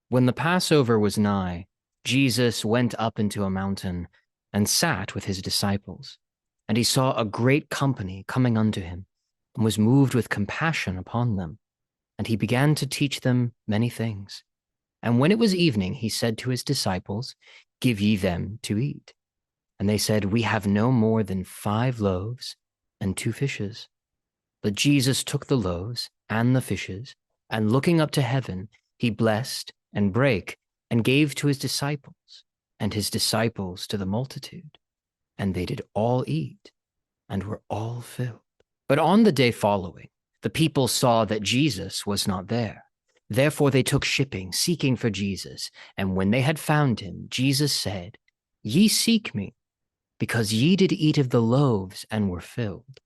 When the Passover was nigh, Jesus went up into a mountain and sat with his disciples. And he saw a great company coming unto him, and was moved with compassion upon them. And he began to teach them many things. And when it was evening, he said to his disciples, Give ye them to eat. And they said, We have no more than 5 loaves and 2 fishes. But Jesus took the loaves and the fishes, and looking up to heaven, he blessed and brake and gave to his disciples, and his disciples to the multitude. And they did all eat and were all filled. But on the day following, the people saw that Jesus was not there. Therefore they took shipping, seeking for Jesus. And when they had found him, Jesus said, Ye seek me, because ye did eat of the loaves and were filled.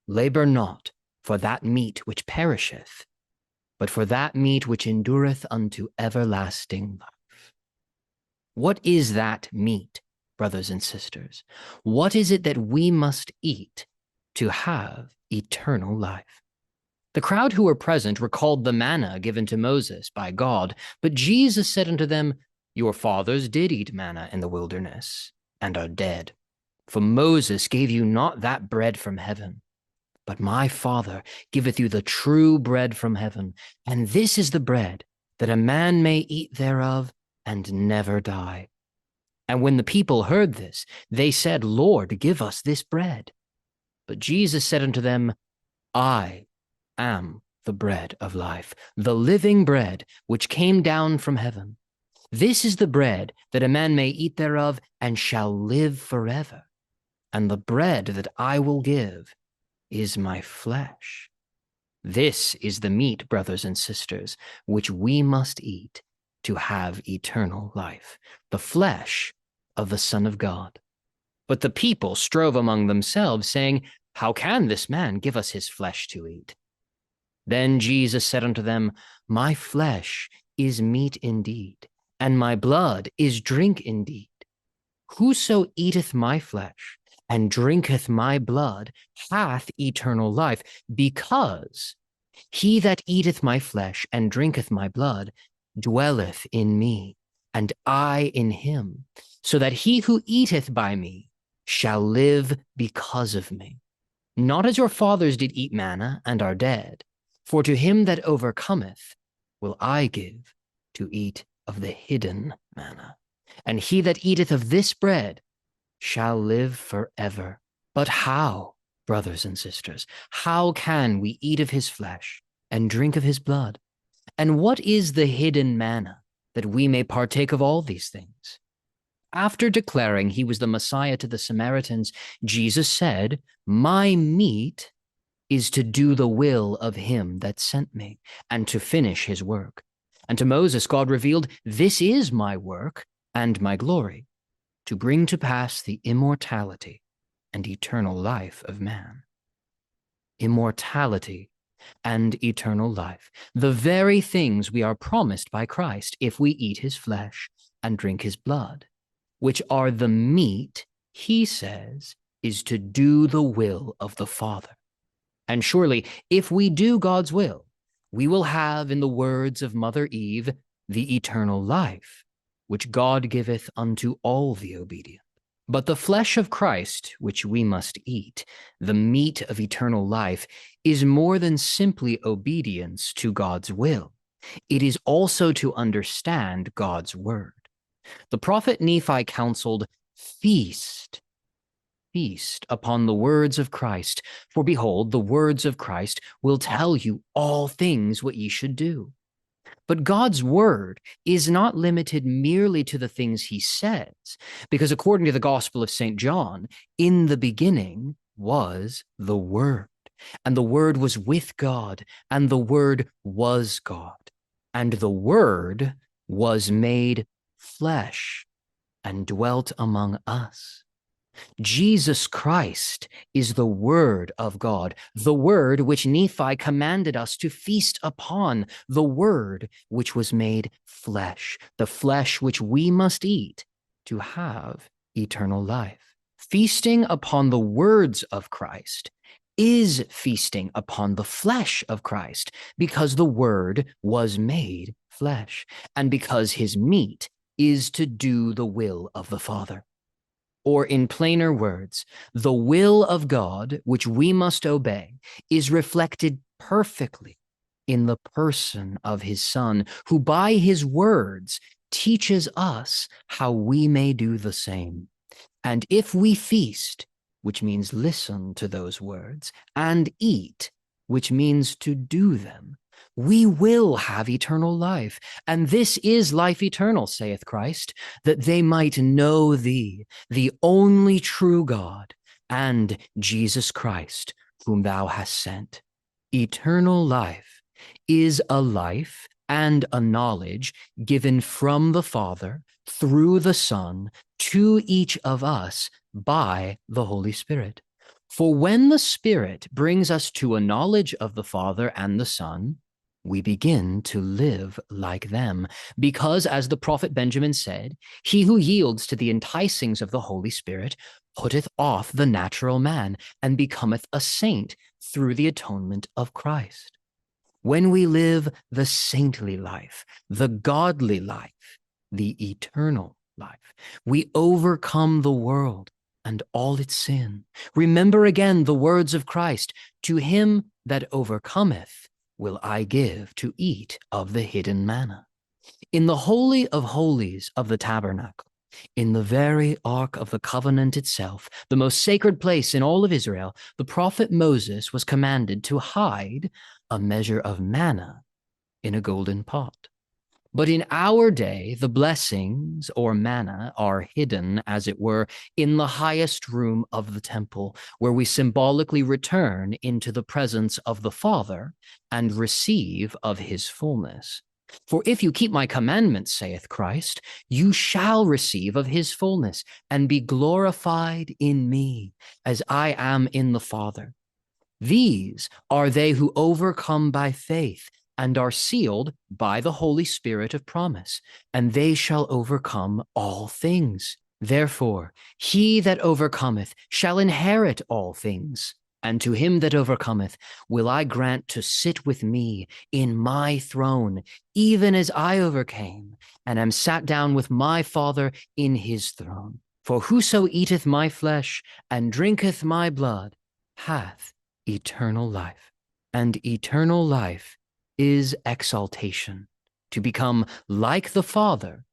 Labor not for that meat which perisheth, but for that meat which endureth unto everlasting life. What is that meat, brothers and sisters? What is it that we must eat to have eternal life? The crowd who were present recalled the manna given to Moses by God, but Jesus said unto them, Your fathers did eat manna in the wilderness, and are dead. For Moses gave you not that bread from heaven, but my Father giveth you the true bread from heaven. And this is the bread, that a man may eat thereof and never die. And when the people heard this, they said, Lord, give us this bread. But Jesus said unto them, I am the bread of life, the living bread which came down from heaven. This is the bread that a man may eat thereof and shall live forever. And the bread that I will give is my flesh. This is the meat, brothers and sisters, which we must eat to have eternal life, the flesh of the Son of God. But the people strove among themselves, saying, How can this man give us his flesh to eat? Then Jesus said unto them, My flesh is meat indeed, and my blood is drink indeed. Whoso eateth my flesh and drinketh my blood hath eternal life, because he that eateth my flesh and drinketh my blood dwelleth in me, and I in him, so that he who eateth by me shall live because of me. Not as your fathers did eat manna and are dead, for to him that overcometh will I give to eat of the hidden manna. And he that eateth of this bread shall live forever. But how, brothers and sisters, how can we eat of his flesh and drink of his blood? And what is the hidden manna, that we may partake of all these things? After declaring he was the Messiah to the Samaritans, Jesus said, My meat is to do the will of him that sent me, and to finish his work. And to Moses God revealed, This is my work and my glory, to bring to pass the immortality and eternal life of man. Immortality and eternal life, the very things we are promised by Christ if we eat his flesh and drink his blood, which are the meat, he says, is to do the will of the Father. And surely, if we do God's will, we will have, in the words of Mother Eve, the eternal life, which God giveth unto all the obedient. But the flesh of Christ, which we must eat, the meat of eternal life, is more than simply obedience to God's will. It is also to understand God's word. The prophet Nephi counseled, Feast upon the words of Christ, for behold, the words of Christ will tell you all things what ye should do. But God's word is not limited merely to the things he says, because according to the Gospel of St. John, in the beginning was the Word, and the Word was with God, and the Word was God, and the Word was made flesh and dwelt among us. Jesus Christ is the Word of God, the Word which Nephi commanded us to feast upon, the Word which was made flesh, the flesh which we must eat to have eternal life. Feasting upon the words of Christ is feasting upon the flesh of Christ, because the Word was made flesh, and because his meat is to do the will of the Father. Or in plainer words, the will of God, which we must obey, is reflected perfectly in the person of his Son, who by his words teaches us how we may do the same. And if we feast, which means listen to those words, and eat, which means to do them, we will have eternal life. And this is life eternal, saith Christ, that they might know thee, the only true God, and Jesus Christ, whom thou hast sent. Eternal life is a life and a knowledge given from the Father through the Son to each of us by the Holy Spirit. For when the Spirit brings us to a knowledge of the Father and the Son, we begin to live like them, because, as the prophet Benjamin said, he who yields to the enticings of the Holy Spirit putteth off the natural man and becometh a saint through the atonement of Christ. When we live the saintly life, the godly life, the eternal life, we overcome the world and all its sin. Remember again the words of Christ, to him that overcometh will I give to eat of the hidden manna. In the Holy of Holies of the Tabernacle, in the very Ark of the Covenant itself, the most sacred place in all of Israel, the prophet Moses was commanded to hide a measure of manna in a golden pot. But in our day, the blessings, or manna, are hidden, as it were, in the highest room of the temple, where we symbolically return into the presence of the Father and receive of his fullness. For if you keep my commandments, saith Christ, you shall receive of his fullness and be glorified in me, as I am in the Father. These are they who overcome by faith and are sealed by the Holy Spirit of promise, and they shall overcome all things. Therefore, he that overcometh shall inherit all things, and to him that overcometh will I grant to sit with me in my throne, even as I overcame, and am sat down with my Father in his throne. For whoso eateth my flesh and drinketh my blood hath eternal life, and eternal life is exaltation, to become like the Father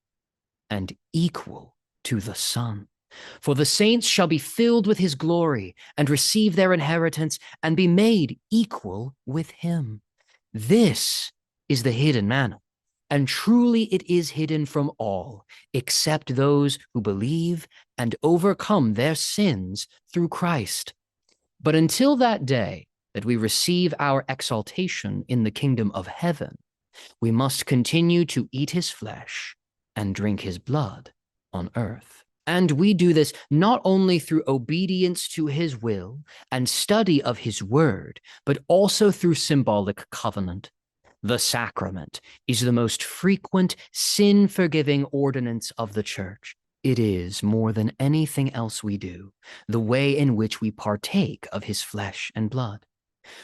and equal to the Son. For the saints shall be filled with his glory and receive their inheritance and be made equal with him. This is the hidden manna, and truly it is hidden from all, except those who believe and overcome their sins through Christ. But until that day that we receive our exaltation in the kingdom of heaven, we must continue to eat his flesh and drink his blood on earth. And we do this not only through obedience to his will and study of his word, but also through symbolic covenant. The sacrament is the most frequent sin-forgiving ordinance of the church. It is, more than anything else we do, the way in which we partake of his flesh and blood.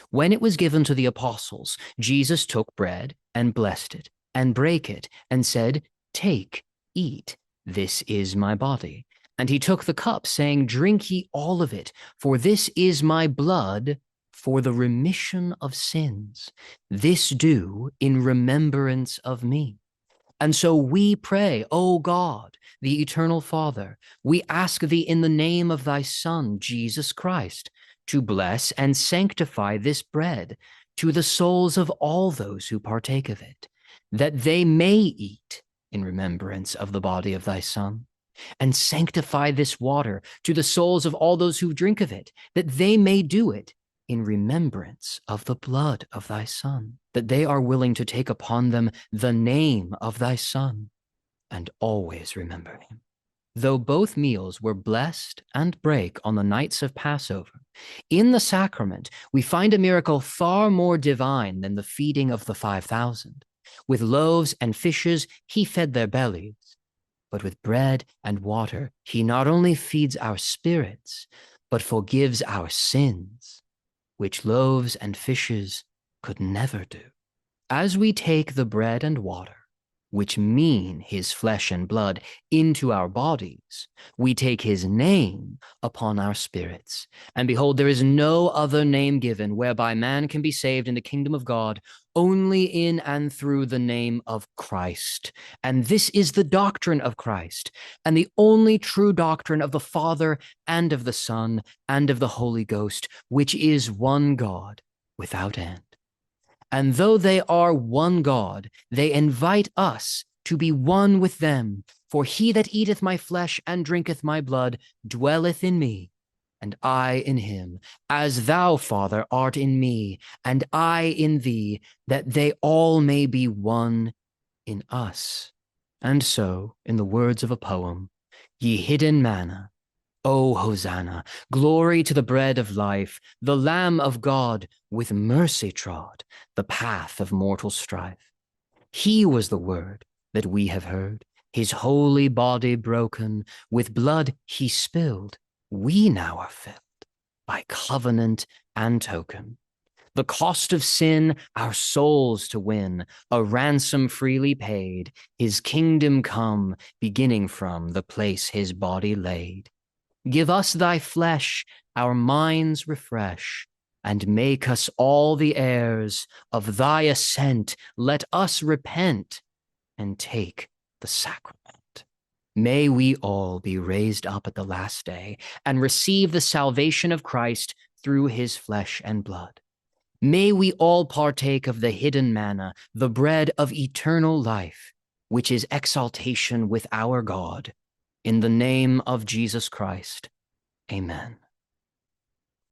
When it was given to the apostles, Jesus took bread and blessed it and brake it and said, "Take, eat, this is my body." And he took the cup, saying, "Drink ye all of it, for this is my blood for the remission of sins. This do in remembrance of me." And so we pray, O God, the eternal Father, we ask thee in the name of thy Son, Jesus Christ, to bless and sanctify this bread to the souls of all those who partake of it, that they may eat in remembrance of the body of thy Son, and sanctify this water to the souls of all those who drink of it, that they may do it in remembrance of the blood of thy Son, that they are willing to take upon them the name of thy Son, and always remember him. Though both meals were blessed and brake on the nights of Passover, in the sacrament we find a miracle far more divine than the feeding of the 5,000. With loaves and fishes he fed their bellies, but with bread and water he not only feeds our spirits, but forgives our sins, which loaves and fishes could never do. As we take the bread and water, which mean his flesh and blood, into our bodies, we take his name upon our spirits. And behold, there is no other name given whereby man can be saved in the kingdom of God, only in and through the name of Christ. And this is the doctrine of Christ, and the only true doctrine of the Father and of the Son and of the Holy Ghost, which is one God without end. And though they are one God, they invite us to be one with them. For he that eateth my flesh and drinketh my blood dwelleth in me, and I in him, as thou, Father, art in me, and I in thee, that they all may be one in us. And so, in the words of a poem, ye hidden manna, O Hosanna, glory to the bread of life, the Lamb of God with mercy trod the path of mortal strife. He was the word that we have heard, his holy body broken, with blood he spilled. We now are filled by covenant and token. The cost of sin, our souls to win, a ransom freely paid, his kingdom come, beginning from the place his body laid. Give us thy flesh, our minds refresh, and make us all the heirs of thy ascent. Let us repent and take the sacrament. May we all be raised up at the last day and receive the salvation of Christ through his flesh and blood. May we all partake of the hidden manna, the bread of eternal life, which is exaltation with our God. In the name of Jesus Christ, amen.